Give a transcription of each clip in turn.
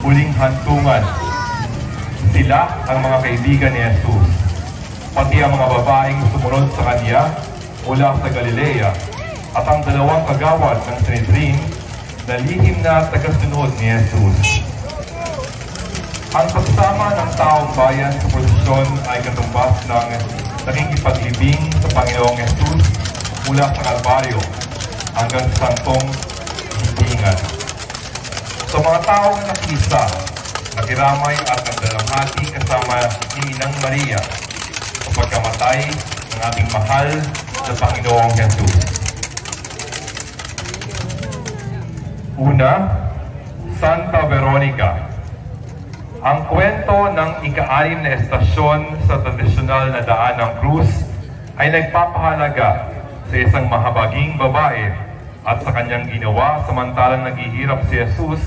huling hantungan. Sila ang mga kaibigan ni Jesus, pati ang mga babaeng sumunod sa kanya mula sa Galilea at ang dalawang kagawad ng Sanhedrin na lihim na tagasunod ni Jesus. Ang pagsama ng taong bayan sa prosesyon ay katumbas ng nakikipaglibing sa Panginoong Jesus mula sa Kalbaryo hanggang sa santong libingan. Sa mga taong nakisa, nakiramay at nagdalamhati kasama ni Inang Maria sa pagkamatay ng ating mahal na Panginoong Jesus. Una, Santa Veronica. Ang kwento ng ika-6 na estasyon sa tradisyonal na daan ng krus ay nagpapahalaga sa isang mahabaging babae at sa kanyang ginawa samantalang naghihirap si Jesus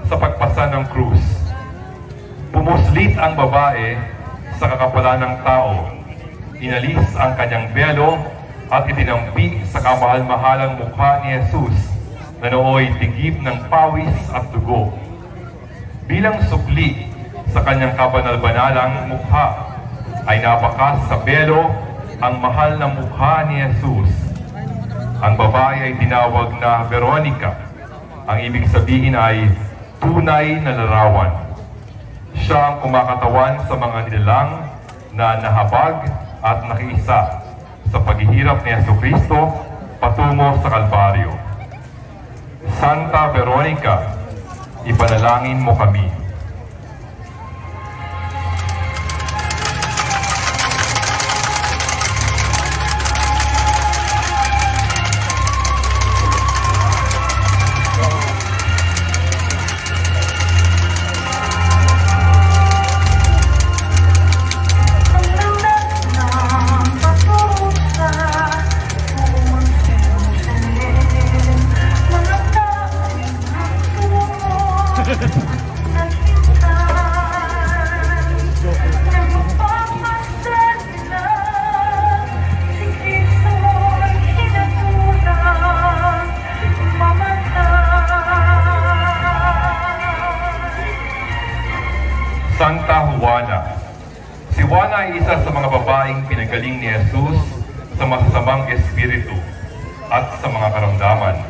sa pagpasa ng krus. Pumuslit ang babae sa kakapalan ng tao, inalis ang kanyang belo at itinampi sa kamahal-mahalang mukha ni Jesus na nooy tigib ng pawis at dugo. Bilang sukli sa kanyang kabanal-banalang mukha ay nabakas sa belo ang mahal na mukha ni Jesus. Ang babae ay tinawag na Veronica. Ang ibig sabihin ay tunay na larawan. Siya ang kumakatawan sa mga nilalang na nahabag at nakiisa sa paghihirap ni Jesucristo patungo sa Kalbaryo. Santa Veronica, ipanalangin mo kami. Santa Juana. Si Juana ay isa sa mga babaeng pinagaling ni Jesus sa masasamang espiritu at sa mga karamdaman.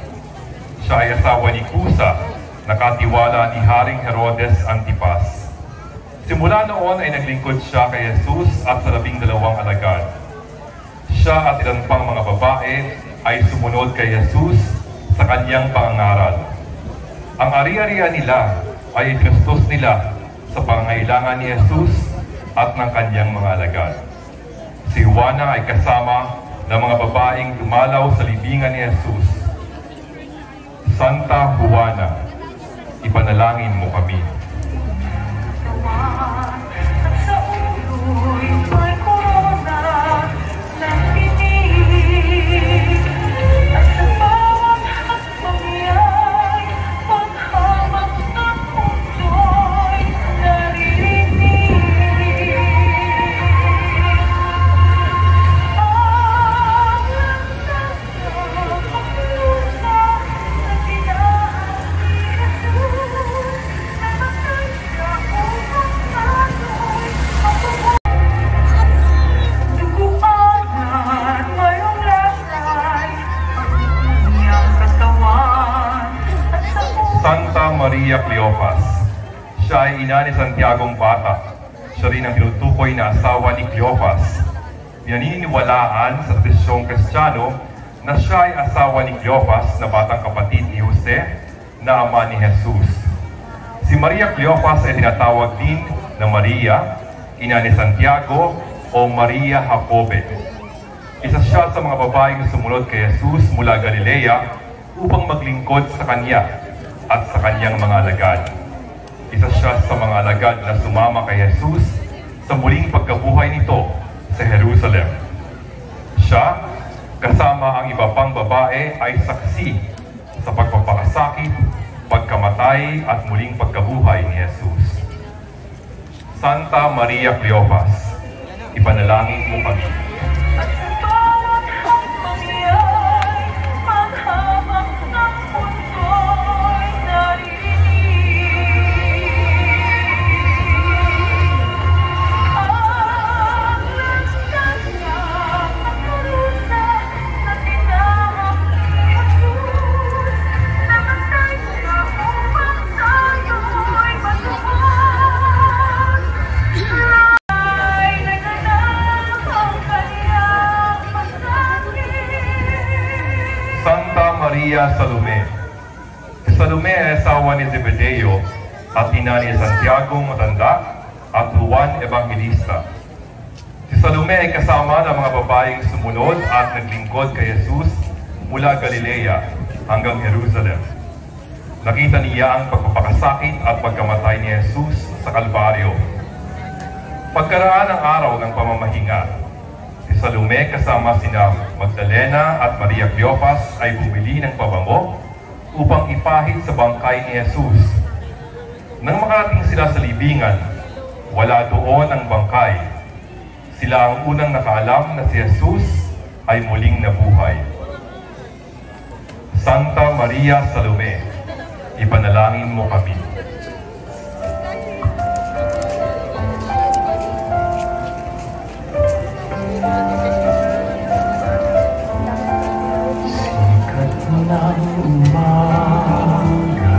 Siya ay asawa ni Cusa, nakatiwala ni Haring Herodes Antipas. Simula noon ay naglingkod siya kay Jesus at sa 12 alagad. Siya at ilan pang mga babae ay sumunod kay Jesus sa kanyang pangangaral. Ang ari-arian nila ay itinustos nila sa pangangailangan ni Jesus at ng kanyang mga alagad. Si Juana ay kasama ng mga babaeng dumalaw sa libingan ni Jesus. Santa Juana, ipanalangin mo kami. Santa Maria Cleofas. Siya ay ina ni Santiagong Bata. Siya rin ang tinutukoy na asawa ni Cleofas. Pinaniniwalaan sa tradisyong Kristiyano na siya ay asawa ni Cleofas na batang kapatid ni Jose na ama ni Jesus. Si Maria Cleofas ay tinatawag din na Maria, ina ni Santiago o Maria Jacobe. Isa siya sa mga babaeng sumunod kay Jesus mula Galilea upang maglingkod sa kanya at sa kanyang mga alagad. Isa siya sa mga alagad na sumama kay Jesus sa muling pagkabuhay nito sa Jerusalem. Siya, kasama ang iba pang babae, ay saksi sa pagpapakasakit, pagkamatay at muling pagkabuhay ni Jesus. Santa Maria Cleofas, ipanalangin mo kami. Maria Salome. Si Salome ay asawa ni Zebedeo at ina ni Santiago Matanda at Juan Evangelista. Si Salome ay kasama ng mga babaeng sumunod at naglingkod kay Jesus mula Galilea hanggang Jerusalem. Nakita niya ang pagpapakasakit at pagkamatay ni Jesus sa Kalbaryo. Pagkaraan ng araw ng pamamahinga, si Salome kasama sina Magdalena at Maria Cleopas ay bumili ng pabango upang ipahid sa bangkay ni Jesus. Nang makarating sila sa libingan, wala doon ang bangkay. Sila ang unang nakaalam na si Jesus ay muling nabuhay. Santa Maria Salome, ipanalangin mo kami. Sikat ng umaga,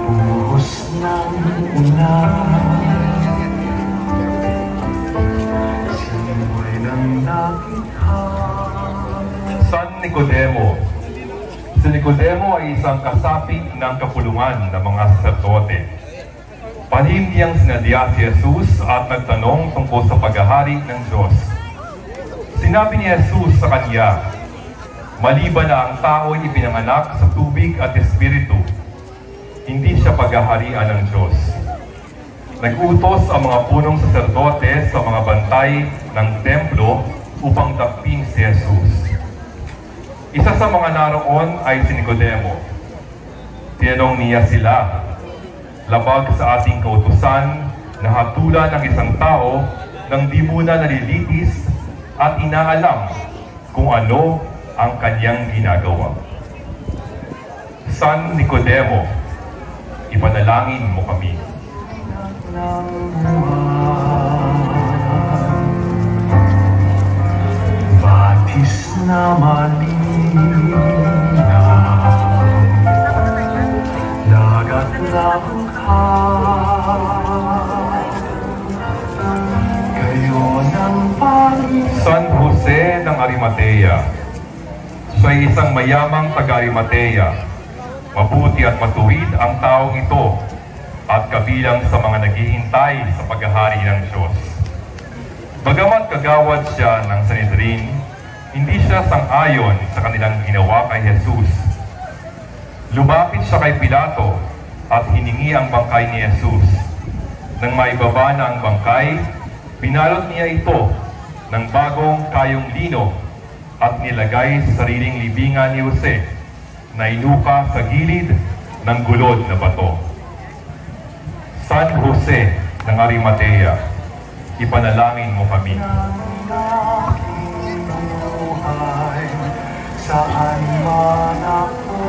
buhos ng ulan, simoy ng nakitaan. San Nicodemo. Si Nicodemo ay isang kasapi ng kapulungan ng mga saserdote. Palihim niyang sinadya si Jesus at nagtanong tungkol sa paghahari ng Diyos. Sinabi ni Jesus sa kanya, maliban na ang tao'y ipinanganak sa tubig at espiritu, hindi siya paghaharian ng Diyos. Nag-utos ang mga punong saserdote sa mga bantay ng templo upang dakpin si Jesus. Isa sa mga naroon ay si Nicodemo. Tinanong niya sila, labag sa ating kautusan na hatulan ng isang tao nang di muna nalilitis at inaalam kung ano ang kanyang ginagawa. San Nicodemo, ipanalangin mo kami. Batis na malinaw, dagat na bukas, kayo ng Panginoon. San Jose ng Arimatea. Siya ay isang mayamang taga-Arimatea. Mabuti at matuwid ang taong ito at kabilang sa mga naghihintay sa paghahari ng Diyos. Bagamat kagawad siya ng Sanhedrin, hindi siya sang-ayon sa kanilang ginawa kay Jesus. Lumapit siya kay Pilato at hiningi ang bangkay ni Jesus. Nang maibaba na ang bangkay, pinalot niya ito ng bagong kayong lino at nilagay sa sariling libingan ni Jose na inuka sa gilid ng gulod na bato. San Jose ng Arimatea, ipanalangin mo kami. Saan man ako,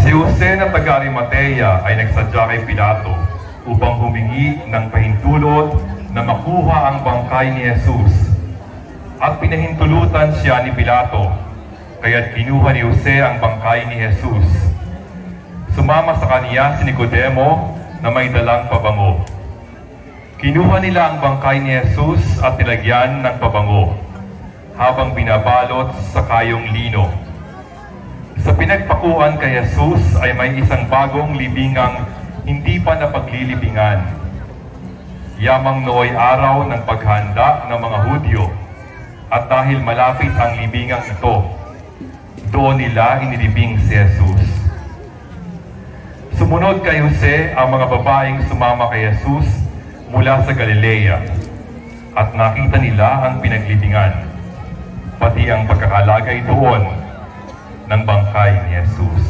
Si Jose ng taga-Arimatea ay nagsadya kay Pilato upang humingi ng pahintulot na makuha ang bangkay ni Jesus. At pinahintulutan siya ni Pilato, kaya't kinuha ni Jose ang bangkay ni Jesus. Sumama sa kaniya si Nicodemo na may dalang pabango. Kinuha nila ang bangkay ni Jesus at nilagyan ng pabango habang binabalot sa kayong lino. Sa pinagpakuan kay Jesus ay may isang bagong libingang hindi pa napaglilibingan. Yamang nooy araw ng paghanda ng mga Hudyo at dahil malapit ang libingang ito, doon nila inilibing si Jesus. Sumunod kay Jose ang mga babaeng sumama kay Jesus mula sa Galilea at nakita nila ang pinaglibingan, pati ang pagkakalagay doon ng bangkay ni Jesus.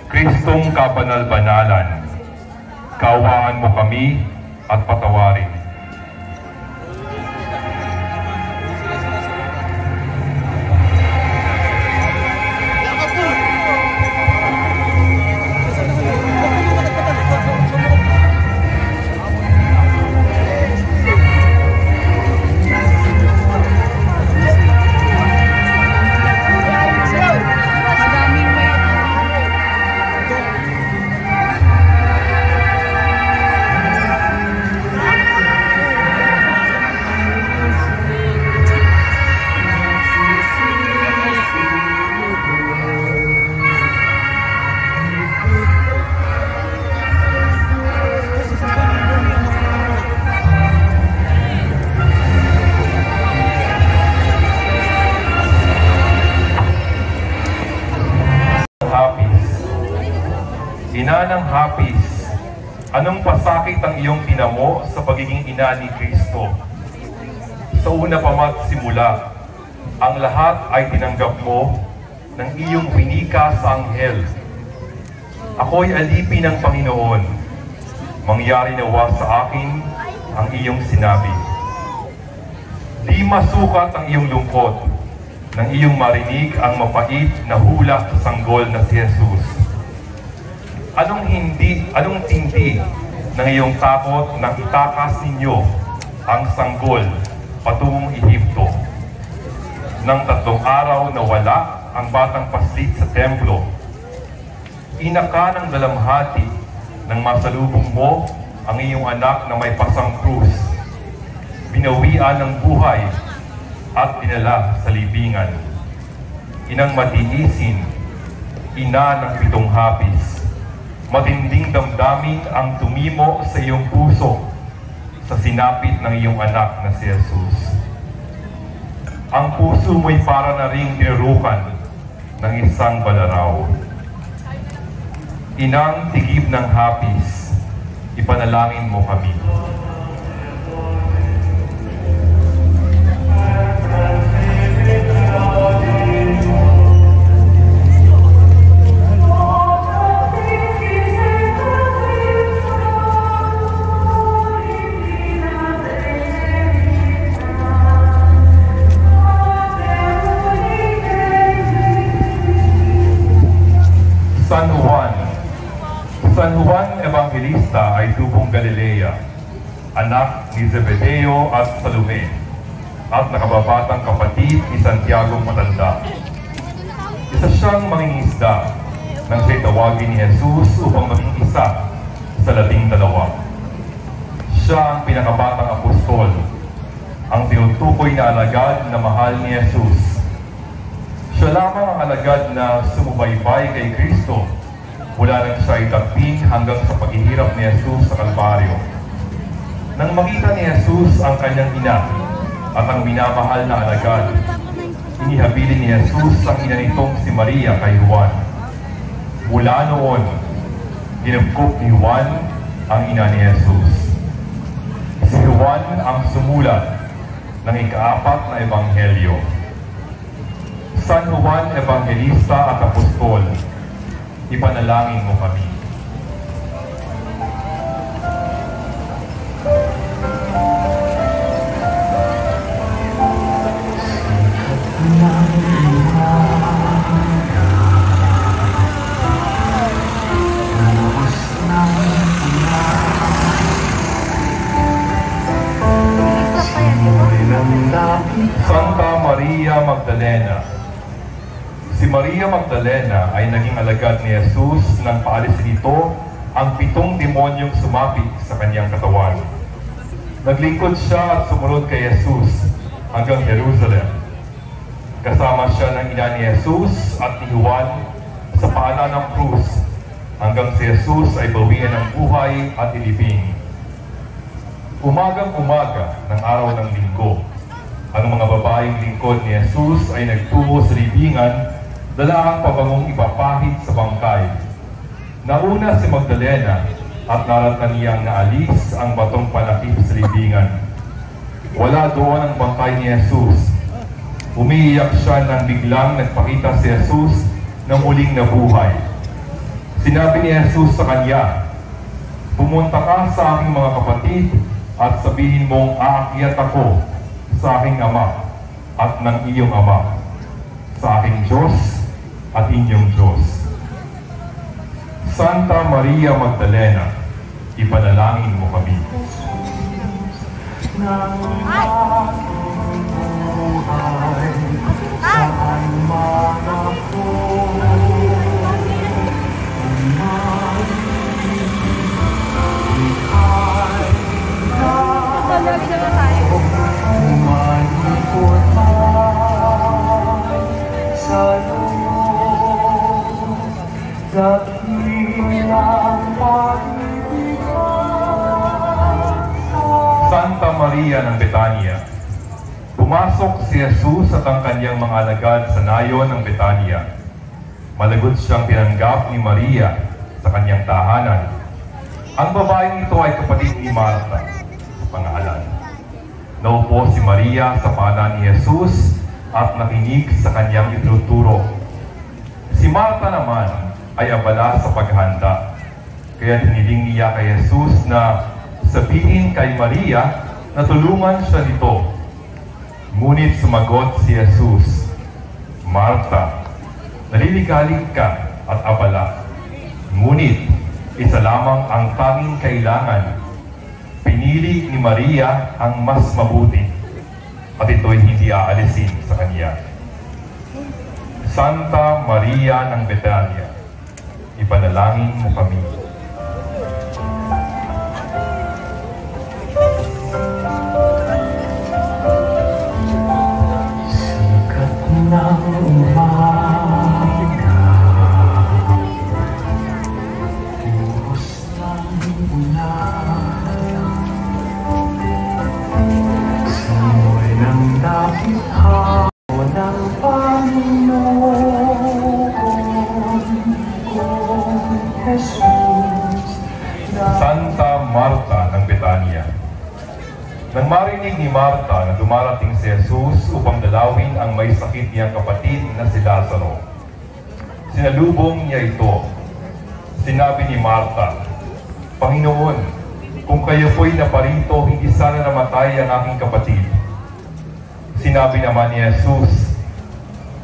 Kristong kabanal-banalan, kaawaan mo kami at patawarin. Ina ng Hapis, anong pasakit ang iyong tinamo sa pagiging ina ni Kristo? Sa una pa mat simula, ang lahat ay tinanggap mo ng iyong winika sa anghel. Ako'y alipin ng Panginoon, mangyari nawa sa akin ang iyong sinabi. Di masukat ang iyong lungkot, nang iyong marinig ang mapait na hula sa sanggol na si Jesus. Anong tindi ng iyong takot nang itakas ninyo ang sanggol patungong Ehipto? Nang 3 araw na wala ang batang paslit sa templo, inaka ng dalamhati nang masalubong mo ang iyong anak na may pasang krus, binawian ng buhay at dinala sa libingan. Inang matiisin, ina ng 7 hapis, matinding damdamin ang tumimo sa iyong puso sa sinapit ng iyong anak na si Jesus. Ang puso mo'y para na ring tinurukan ng isang balaraw. Inang tigib ng hapis, ipanalangin mo kami. San Juan Evangelista ay tubong Galilea, anak ni Zebedeo at Salome, at nakababatang kapatid ni Santiago Matanda. Isa siyang mangingisda nang siya'y tawagin ni Jesus upang maging isa sa 12. Siya ang pinakabatang apostol, ang tinutukoy na alagad na mahal ni Jesus. Siya lamang ang alagad na sumubaybay kay Kristo mula nang siya itagpin hanggang sa paghihirap ni Jesus sa Kalbaryo. Nang makita ni Jesus ang kanyang ina at ang minamahal na alagad, inihabilin ni Jesus ang ina nitong si Maria kay Juan. Mula noon, dinugkop ni Juan ang ina ni Jesus. Si Juan ang sumulat ng ika-4 na ebanghelyo. San Juan Evangelista at Apostol, ipanalangin mo kami. Santa Maria Magdalena. Si Maria Magdalena ay naging alagad ni Jesus nang paalisin ito ang 7 demonyong sumapit sa kanyang katawan. Naglingkod siya at sumunod kay Jesus hanggang Jerusalem. Kasama siya ng ina ni Jesus at ni Juan sa paanan ng krus hanggang si Jesus ay bawian ng buhay at ilibing. Umagang-umaga ng araw ng linggo, ang mga babaeng lingkod ni Jesus ay nagtungo sa libingan, dala ang pabangong ipapahid sa bangkay. Nauna si Magdalena at naratan niyang naalis ang batong panakip sa libingan. Wala doon ang bangkay ni Jesus. Umiiyak siya nang biglang nagpakita si Jesus na muling nabuhay. Sinabi ni Jesus sa kanya, "Pumunta ka sa aking mga kapatid at sabihin mong aakyat ako sa aking Ama at ng iyong Ama, sa aking Diyos at inyong Diyos." Santa Maria Magdalena, ipanalangin mo kami. Nang buhay, saan man ako, umalikot man sa loob, dakilang pag-ibig. Santa Maria ng Betania. Pumasok si Jesus at ang kanyang mga alagad sa nayon ng Betania. Malagod siyang tinanggap ni Maria sa kanyang tahanan. Ang babaeng ito ay kapatid ni Marta sa pangalan. Naupo si Maria sa paanan ni Jesus at nakinig sa kanyang itinuturo. Si Marta naman ay abala sa paghanda, kaya hiniling niya kay Jesus na sabihin kay Maria na tulungan siya nito. Ngunit sumagot si Jesus, "Marta, naliligalig ka at abala. Ngunit isa lamang ang tanging kailangan. Pinili ni Maria ang mas mabuti, at ito'y hindi aalisin sa kanya." Santa Maria ng Betania, ipanalangin mo kami. Sikat ng umaga, puros ng ulan, simoy ng dakitha ng Panginoon kong Jesus. Santa Marta ng Betania. Nang marinig ni Marta na dumarating si Jesus upang dalawin ang may sakit niyang kapatid na si Lazaro, sinalubong niya ito. Sinabi ni Marta, "Panginoon, kung kayo po'y naparito, hindi sana namatay ang aking kapatid." Sinabi naman ni Jesus,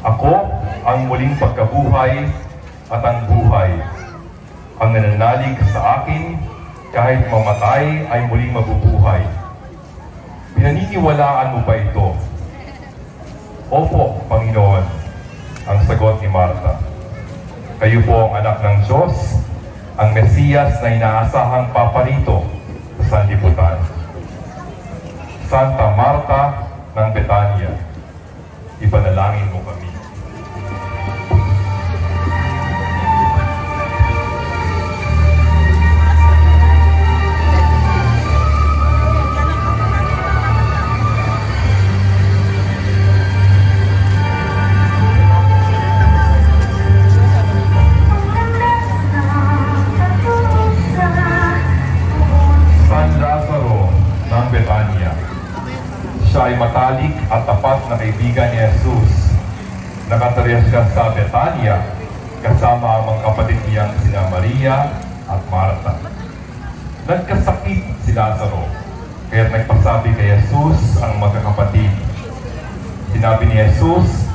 "Ako ang muling pagkabuhay at ang buhay. Ang nananalig sa akin, kahit mamatay ay muling mabubuhay." Pinaniniwalaan mo ba ito? "Opo, Panginoon," ang sagot ni Marta. "Kayo po ang anak ng Diyos, ang Mesiyas na inaasahang paparito sa sanlibutan." Santa Marta ng Betania, ipanalangin mo kami. Siya ay matalik at tapat na kaibigan ni Jesus. Nakatarias siya sa Betania kasama ang mga kapatid niyang sina Maria at Marta. Nagkasakit si Lazaro, kaya nagpasabi kay Jesus ang magkakapatid. Sinabi ni Jesus,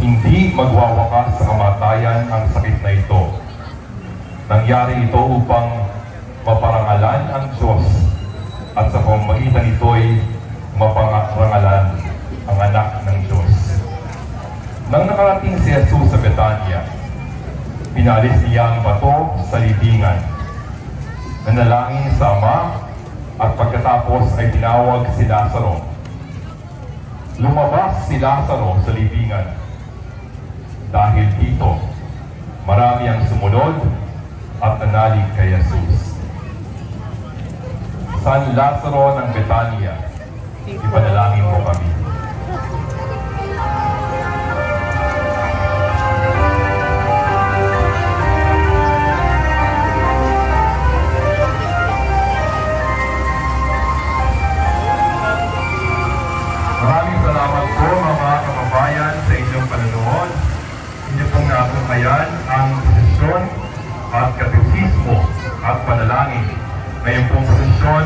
"Hindi magwawakas sa kamatayan ang sakit na ito." Nangyari ito upang maparangalan ang Diyos at sa pamamagitan nito'y maparangalan ang anak ng Diyos. Nang nakarating si Jesus sa Betania, pinalis niya ang bato sa libingan nanalangin sa Ama at pagkatapos ay tinawag si Lazaro. Lumabas si Lazaro sa libingan. Dahil dito, marami ang sumunod at nanalig kay Jesus. San Lazaro ng Betania, ipanalangin mo kami. Maraming salamat po mga kababayan sa inyong panonood. Inyo pong nakumayan ang posisyon at katekismo at panalangin ngayon pong posisyon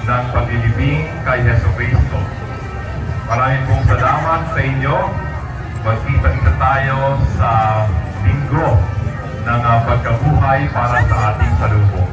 ng paglilibing kay Jesucristo. Maraming pong salamat sa inyo. Magkita-kita tayo sa linggo ng pagkabuhay para sa ating salubong.